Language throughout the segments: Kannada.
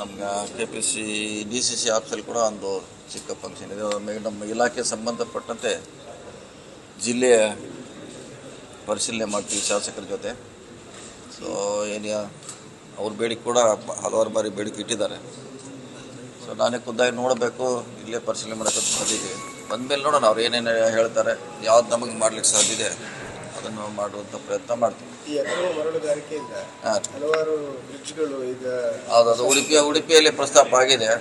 ನಮ್ಮ KPC DCC ಆಫೀಸಲ್ಲಿ ಕೂಡ ಒಂದು ಚಿಕ್ಕ ಫಂಕ್ಷನ್ ಇದೆ. ನಮ್ಮ ಇಲಾಖೆ ಸಂಬಂಧಪಟ್ಟಂತೆ ಜಿಲ್ಲೆಯ ಪರಿಶೀಲನೆ ಮಾಡ್ತೀವಿ ಶಾಸಕರ ಜೊತೆ. ಸೊ ಅವ್ರ ಬೇಡಿಕೆ ಕೂಡ ಹಲವಾರು ಬಾರಿ ಬೇಡಿಕೆ ಇಟ್ಟಿದ್ದಾರೆ. ಸೊ ನಾನೇ ಖುದ್ದಾಗಿ ನೋಡಬೇಕು, ಇಲ್ಲೇ ಪರಿಶೀಲನೆ ಮಾಡೋಕ್ಕಂತ ಬಂದಿದ್ದೀವಿ. ಬಂದಮೇಲೆ ನೋಡೋಣ ಅವ್ರು ಏನೇನು ಹೇಳ್ತಾರೆ, ಯಾವ್ದು ನಮಗೆ ಮಾಡ್ಲಿಕ್ಕೆ ಸಾಧ್ಯ ಇದೆ ಅದನ್ನು ಮಾಡುವಂಥ ಪ್ರಯತ್ನ ಮಾಡ್ತೀವಿ. ಹಲವಾರು ಬ್ರಿಡ್ಜ್ಗಳು ಈಗ ಹೌದು, ಉಡುಪಿಯಲ್ಲಿ ಪ್ರಸ್ತಾಪ ಆಗಿದೆ.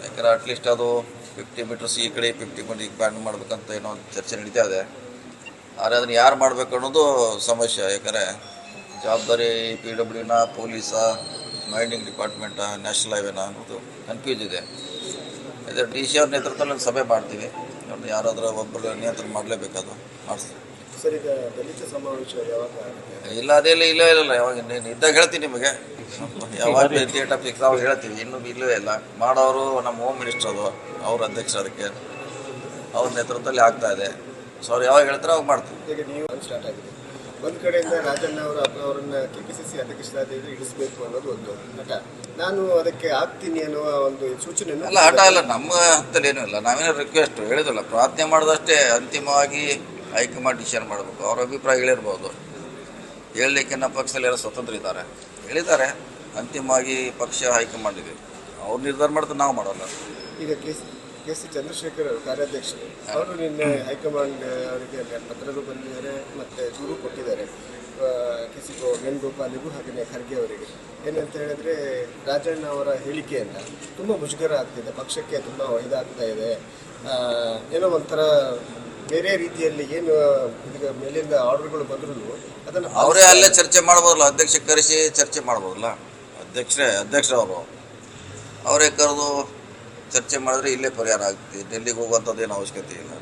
ಯಾಕಂದರೆ ಅಟ್ಲೀಸ್ಟ್ ಅದು 50 ಮೀಟರ್ಸ್ ಈ ಕಡೆ 50 ಮೀಟರ್ ಬ್ಯಾನ್ ಮಾಡಬೇಕಂತ ಏನೋ ಒಂದು ಚರ್ಚೆ ನಡೀತಾ ಇದೆ. ಆದರೆ ಅದನ್ನು ಯಾರು ಮಾಡಬೇಕು ಅನ್ನೋದು ಸಮಸ್ಯೆ. ಯಾಕಂದರೆ ಜವಾಬ್ದಾರಿ PWನ, ಪೊಲೀಸಾ, ಮೈನಿಂಗ್ ಡಿಪಾರ್ಟ್ಮೆಂಟಾ, ನ್ಯಾಷನಲ್ ಹೈವೇನ ಅನ್ನೋದು ಕನ್ಫ್ಯೂಸ್ ಇದೆ. ಇದರ DC ಅವ್ರ ನೇತೃತ್ವದಲ್ಲಿ ಸಭೆ ಮಾಡ್ತೀವಿ. ಯಾರಾದರೂ ಒಬ್ಬರು ನಿಯಂತ್ರಣ ಮಾಡಲೇಬೇಕಾದ್ರು ಮಾಡಿಸ್ತೀವಿ. ಸರ್, ಈಗ ದಲಿತ ಸಮಾವೇಶ ಯಾವಾಗ? ಇಲ್ಲ ಅದೆಲ್ಲ ಇಲ್ಲ ಯಾವಾಗ ಇದ್ದಾಗ ಹೇಳ್ತೀನಿ ನಿಮಗೆ. ಯಾವಾಗ ಡೇಟ್ ಆಫ್ ಫಿಕ್ಸ್ ಅವಾಗ ಹೇಳ್ತೀವಿ. ಇನ್ನೂ ಇಲ್ಲವೇ ಇಲ್ಲ. ಮಾಡೋರು ನಮ್ಮ ಹೋಮ್ ಮಿನಿಸ್ಟರ್, ಅದು ಅವ್ರ ಅಧ್ಯಕ್ಷ, ಅದಕ್ಕೆ ಅವ್ರ ನೇತೃತ್ವದಲ್ಲಿ ಆಗ್ತಾ ಇದೆ. ಸೊ ಅವ್ರು ಯಾವಾಗ ಹೇಳ್ತಾರೆ ಅವಾಗ ಮಾಡ್ತೀವಿ. ಈಗ ನೀವು ಸ್ಟಾರ್ಟ್ ಆಗಿದೆ. ಒಂದು ಕಡೆಯಿಂದ ರಾಜಣ್ಣ ಅವರನ್ನ KPCC ಅಧ್ಯಕ್ಷರಾಗಿ ಇಳಿಸಬೇಕು ಅನ್ನೋದು ಒಂದು ಹಠ. ನಾನು ಅದಕ್ಕೆ ಆಗ್ತೀನಿ ಅನ್ನುವ ಒಂದು ಸೂಚನೆ ಅಲ್ಲ. ಹಠ ಅಲ್ಲ, ನಮ್ಮ ಹತ್ತಲ್ಲಿ ಏನೂ ಇಲ್ಲ. ನಾವೇನೋ ರಿಕ್ವೆಸ್ಟ್ ಹೇಳಿದಲ್ಲ, ಪ್ರಾರ್ಥನೆ ಮಾಡೋದಷ್ಟೇ. ಅಂತಿಮವಾಗಿ ಹೈಕಮಾಂಡ್ ಡಿಸಿಷನ್ ಮಾಡಬೇಕು. ಅವ್ರ ಅಭಿಪ್ರಾಯ ಹೇಳಿರ್ಬೋದು. ಹೇಳಲಿಕ್ಕೆ ನಮ್ಮ ಪಕ್ಷದಲ್ಲಿ ಎಲ್ಲ ಸ್ವತಂತ್ರ ಇದ್ದಾರೆ, ಹೇಳಿದ್ದಾರೆ. ಅಂತಿಮವಾಗಿ ಪಕ್ಷ ಹೈಕಮಾಂಡ್ ಇದೆ, ಅವ್ರು ನಿರ್ಧಾರ ಮಾಡಿದ್ರೆ ನಾವು ಮಾಡೋಲ್ಲ. ಈಗ KC ಚಂದ್ರಶೇಖರ್ ಕಾರ್ಯಾಧ್ಯಕ್ಷರು ಅವರು ನಿನ್ನೆ ಹೈಕಮಾಂಡ್ ಅವರಿಗೆ ಪತ್ರಗಳು ಬಂದಿದ್ದಾರೆ ಮತ್ತು ದೂರು ಕೊಟ್ಟಿದ್ದಾರೆ. KC ವೇಣುಗೋಪಾಲಿಗೂ ಹಾಗೆಯೇ ಖರ್ಗೆ ಅವರಿಗೆ. ಏನಂತ ಹೇಳಿದ್ರೆ, ರಾಜಣ್ಣ ಅವರ ಹೇಳಿಕೆಯಿಂದ ತುಂಬ ಮುಜುಗರ ಆಗ್ತಿದೆ, ಪಕ್ಷಕ್ಕೆ ತುಂಬ ಇದಾಗ್ತಾ ಇದೆ, ಏನೋ ಒಂಥರ ಬೇರೆ ರೀತಿಯಲ್ಲಿ ಏನು ಈಗ ಮೇಲಿಂದ ಆರ್ಡರ್ಗಳು ಬಂದರೂ ಅದನ್ನು ಅವರೇ ಅಲ್ಲೇ ಚರ್ಚೆ ಮಾಡ್ಬೋದಲ್ಲ, ಅಧ್ಯಕ್ಷ ಕರೆಸಿ ಚರ್ಚೆ ಮಾಡ್ಬೋದಲ್ಲ. ಅಧ್ಯಕ್ಷರವರು ಅವರೇ ಕರೆದು ಚರ್ಚೆ ಮಾಡಿದ್ರೆ ಇಲ್ಲೇ ಪರಿಹಾರ ಆಗ್ತದೆ. ಡೆಲ್ಲಿಗೆ ಹೋಗುವಂಥದ್ದು ಏನು ಅವಶ್ಯಕತೆ ಇಲ್ಲ.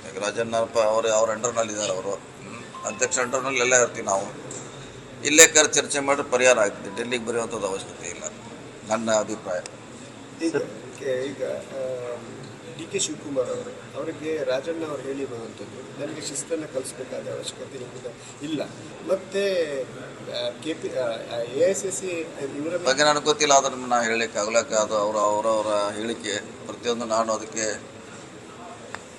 ಯಾಕೆ ರಾಜಣ್ಣಪ್ಪ ಅವ್ರ ಅಂಡರ್ನಲ್ಲಿದ್ದಾರೆ, ಅವರು ಅಧ್ಯಕ್ಷ ಅಂಡರ್ನಲ್ಲಿ ಎಲ್ಲ ಇರ್ತೀವಿ ನಾವು. ಇಲ್ಲೇ ಕರೆದು ಚರ್ಚೆ ಮಾಡಿದ್ರೆ ಪರಿಹಾರ ಆಗ್ತದೆ. ಡೆಲ್ಲಿಗೆ ಬರೆಯುವಂಥದ್ದು ಅವಶ್ಯಕತೆ ಇಲ್ಲ, ನನ್ನ ಅಭಿಪ್ರಾಯ. ಈಗ DK ಶಿವಕುಮಾರ್ ಅವರಿಗೆ ರಾಜಣ್ಣ ಅವರು ಹೇಳಿರುವಂಥದ್ದು, ನನಗೆ ಶಿಸ್ತನ್ನು ಕಲಿಸ್ಬೇಕಾದ ಅವಶ್ಯಕತೆ ಇಲ್ಲ. ಮತ್ತು AICC ಇವರ ಬಗ್ಗೆ ನನಗೆ ಗೊತ್ತಿಲ್ಲ, ಅದನ್ನು ನಾನು ಹೇಳಲಿಕ್ಕೆ ಆಗಲಕ್ಕ. ಅದು ಅವರವರ ಹೇಳಿಕೆ, ಪ್ರತಿಯೊಂದು ನಾನು ಅದಕ್ಕೆ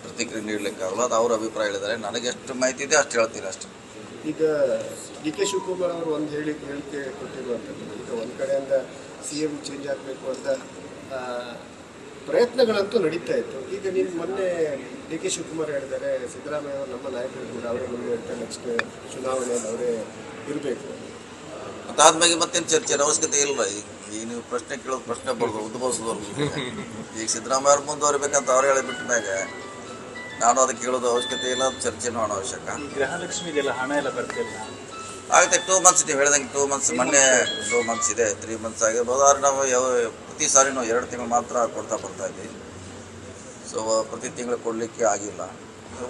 ಪ್ರತಿಕ್ರಿಯೆ ನೀಡಲಿಕ್ಕಾಗಲ್ಲ. ಅದು ಅವ್ರ ಅಭಿಪ್ರಾಯ ಹೇಳಿದ್ದಾರೆ. ನನಗೆ ಎಷ್ಟು ಮಾಹಿತಿ ಇದೆ ಅಷ್ಟು ಹೇಳ್ತೀನಿ ಅಷ್ಟೇ. ಈಗ DK ಶಿವಕುಮಾರ್ ಅವರು ಒಂದು ಹೇಳಿಕೆ ಕೊಟ್ಟಿರುವಂಥದ್ದು, ಈಗ ಒಂದು ಕಡೆಯಿಂದ CM ಚೇಂಜ್ ಆಗಬೇಕು ಅಂತ ಪ್ರಯತ್ನಗಳಂತೂ ನಡೀತಾ ಇತ್ತು. ಈಗ ನೀವು ಮೊನ್ನೆ DK ಶಿವಕುಮಾರ್ ಹೇಳಿದ್ದಾರೆ, ಸಿದ್ದರಾಮಯ್ಯ ಅವರು ನಮ್ಮ ನಾಯಕರು ಕೂಡ ಅವರೇ ಮುಂದುವರಿತಾರೆ, ನೆಕ್ಸ್ಟ್ ಚುನಾವಣೆಯಲ್ಲಿ ಅವರೇ ಇರಬೇಕು. ಅದಾದ್ಮೇಲೆ ಮತ್ತೇನು ಚರ್ಚೆ ಅವಶ್ಯಕತೆ ಇಲ್ಲ. ಈಗ ನೀವು ಪ್ರಶ್ನೆ ಕೇಳೋದು ಪ್ರಶ್ನೆ ಉದ್ಭವಿಸೋದು. ಈಗ ಸಿದ್ದರಾಮಯ್ಯ ಅವ್ರು ಮುಂದುವರಿಬೇಕಂತ ಅವ್ರು ಹೇಳಿಬಿಟ್ಟ ಮ್ಯಾಗ ನಾನು ಅದಕ್ಕೆ ಹೇಳೋದು ಅವಶ್ಯಕತೆ ಇಲ್ಲ, ಚರ್ಚೆನೂ ಅವಶ್ಯಕ. ಗೃಹಲಕ್ಷ್ಮಿದೆಲ್ಲ ಹಣ ಎಲ್ಲ ಬರ್ತಿಲ್ಲ ಆಗುತ್ತೆ. 2 ಮಂತ್ಸ್ ನೀವು ಹೇಳ್ದಂಗೆ 2 ಮಂತ್ಸ್, ಮೊನ್ನೆ 2 ಮಂತ್ಸ್ ಇದೆ, 3 ಮಂತ್ಸ್ ಆಗಿರ್ಬೋದು. ಆದರೆ ನಾವು ಪ್ರತಿ ಸಾರಿನೂ 2 ತಿಂಗಳು ಮಾತ್ರ ಬರ್ತಾ ಇದ್ದೀವಿ. ಸೊ ಪ್ರತಿ ತಿಂಗಳು ಕೊಡಲಿಕ್ಕೆ ಆಗಿಲ್ಲ.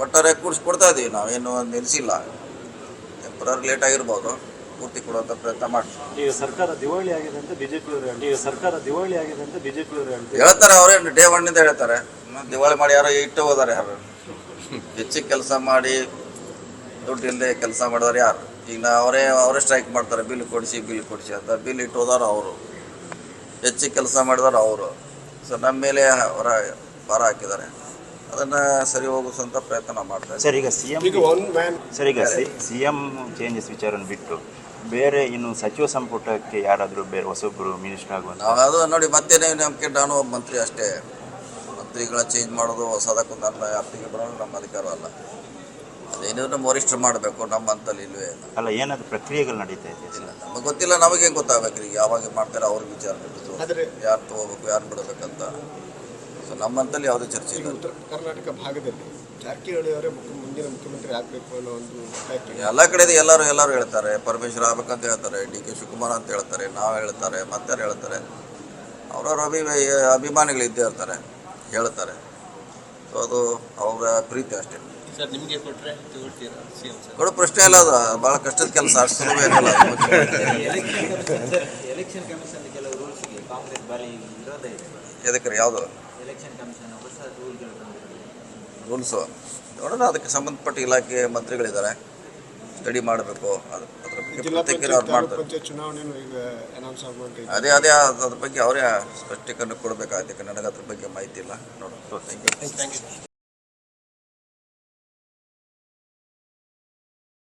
ಒಟ್ಟಾರೆ ಕೊಡ್ತಾ ಇದ್ದೀವಿ, ನಾವೇನು ನಿಲ್ಲಿಸಿಲ್ಲ. ಟೆಂಪರರಿ ಲೇಟ್ ಆಗಿರ್ಬೋದು, ಪೂರ್ತಿ ಕೊಡುವಂಥ ಪ್ರಯತ್ನ ಮಾಡ್ತೀವಿ. ಈಗ ಸರ್ಕಾರ ದಿವಾಳಿ ಆಗಿದೆ ಅಂತ BJP ಅವರು ಹೇಳ್ತಾರೆ. ಅವರೇ ಡೇ 1 ಹೇಳ್ತಾರೆ. ದಿವಾಳಿ ಮಾಡಿ ಯಾರೋ ಇಟ್ಟು ಹೋದಾರೆ, ಯಾರು ಹೆಚ್ಚಿಗೆ ಕೆಲಸ ಮಾಡಿ ದುಡ್ಡು ಇಲ್ಲದೆ ಕೆಲಸ ಮಾಡಿದಾರೆ ಯಾರು? ಈಗ ಅವರೇ ಸ್ಟ್ರೈಕ್ ಮಾಡ್ತಾರೆ, ಬಿಲ್ ಕೊಡಿಸಿ ಅಂತ. ಬಿಲ್ ಇಟ್ಟು ಹೋದಾರ ಅವರು, ಹೆಚ್ಚಿಗೆ ಕೆಲಸ ಮಾಡಿದಾರೆ ಅವರು. ಸೊ ನಮ್ಮ ಮೇಲೆ ಅವರ ಭಾರ ಹಾಕಿದ್ದಾರೆ. ಅದನ್ನು ಸರಿ ಹೋಗಿಸುವಂಥ ಪ್ರಯತ್ನ ಮಾಡ್ತಾರೆ. ಸರ್, ಈಗ CM ಚೇಂಜಸ್ ವಿಚಾರವನ್ನು ಬಿಟ್ಟು ಬೇರೆ ಇನ್ನು ಸಚಿವ ಸಂಪುಟಕ್ಕೆ ಯಾರಾದರೂ ಬೇರೆ ಹೊಸೊಬ್ಬರು ಮಿನಿಸ್ಟರ್ ಆಗುವಂಥ ಅದು ನೋಡಿ, ಮತ್ತೇನೇ ನಂಬಿಕೆ. ನಾನು ಒಬ್ಬ ಮಂತ್ರಿ ಅಷ್ಟೇ. ಮಂತ್ರಿಗಳ ಚೇಂಜ್ ಮಾಡೋದು ಹೊಸದಕ್ಕೂ ನನ್ನ ವ್ಯಾಪ್ತಿಗೆ ಬರೋದು ನಮ್ಮ ಅಧಿಕಾರ ಅಲ್ಲ. ಅದೇನಿದ್ರು ನಮ್ಮ ವರಿಷ್ಠರು ಮಾಡಬೇಕು, ನಮ್ಮ ಅಂತಲ್ಲಿ ಇಲ್ವೇ ಇಲ್ಲ. ಅಲ್ಲ, ಏನಾದರೂ ಪ್ರಕ್ರಿಯೆಗಳು ನಡೀತಾ ಇದೆ? ಇಲ್ಲ, ನಮಗೆ ಗೊತ್ತಿಲ್ಲ. ನಮಗೇನು ಗೊತ್ತಾಗಬೇಕು? ಈಗ ಯಾವಾಗ ಮಾಡ್ತಾರೆ ಅವ್ರಿಗೆ ವಿಚಾರ ಬಿಟ್ಟು ಯಾರು ತೊಗೋಬೇಕು, ಯಾರು ಬಿಡಬೇಕಂತ. ಸೊ ನಮ್ಮಂತಲ್ಲಿ ಯಾವುದೇ ಚರ್ಚೆ ಇಲ್ಲ. ಉತ್ತರ ಕರ್ನಾಟಕ ಭಾಗದಲ್ಲಿ ಜಾರಕಿಹೊಳಿ ಅವರೇ ಮುಂದಿನ ಮುಖ್ಯಮಂತ್ರಿ ಆಗಬೇಕು ಅನ್ನೋ ಒಂದು ಎಲ್ಲ ಕಡೆ ಎಲ್ಲರೂ ಹೇಳ್ತಾರೆ. ಪರಮೇಶ್ವರ್ ಆಗ್ಬೇಕಂತ ಹೇಳ್ತಾರೆ, DK ಶಿವಕುಮಾರ್ ಅಂತ ಹೇಳ್ತಾರೆ, ನಾವು ಹೇಳ್ತಾರೆ, ಮತ್ತೆ ಹೇಳ್ತಾರೆ. ಅವರವ್ರ ಅಭಿಮಾನಿಗಳು ಇದ್ದೇ ಇರ್ತಾರೆ, ಹೇಳ್ತಾರೆ. ಸೊ ಅದು ಅವರ ಪ್ರೀತಿ ಅಷ್ಟೇ. ಸರ್, ನಿಮಗೆ ಕೊಡೋ ಪ್ರಶ್ನೆ ಇಲ್ಲ. ಅದು ಭಾಳ ಕಷ್ಟದ ಕೆಲಸ, ಅಷ್ಟು ಸುಲಭ ಏನಿಲ್ಲ. ಎಲೆಕ್ಷನ್ ಕಮಿಷನ್ ಕೆಲವು ರೂಲ್ಸ್ಗೆ ಕಾಂಗ್ರೆಸ್ ಬಾರಿ ವಿರೋಧ ಇದೆ. ಎದಕ್ಕೆ? ಯಾವುದು ಎಲೆಕ್ಷನ್ ಕಮಿಷನ್ ಹೊಸ ರೂಲ್ಗಳು ರೂಲ್ಸು ನೋಡೋಣ. ಅದಕ್ಕೆ ಸಂಬಂಧಪಟ್ಟ ಇಲಾಖೆ ಮಂತ್ರಿಗಳಿದ್ದಾರೆ, ಸ್ಟಡಿ ಮಾಡಬೇಕು. ಅದ್ರ ಬಗ್ಗೆ ಜಿಲ್ಲಾ ಪ್ರತ್ಯೇಕ ಅವ್ರು ಮಾಡ್ತಾರೆ. ಪಂಚಾಯತ್ ಚುನಾವಣೆನೂ ಈಗ ಅನೌನ್ಸ್ ಆಗುವಂತೆ ಅದೇ ಅದ್ರ ಬಗ್ಗೆ ಅವರೇ ಸ್ಪಷ್ಟೀಕರಣ ಕೊಡಬೇಕಾಗುತ್ತೆ. ನನಗೆ ಅದ್ರ ಬಗ್ಗೆ ಮಾಹಿತಿ ಇಲ್ಲ. ನೋಡೋಣ. Thank you.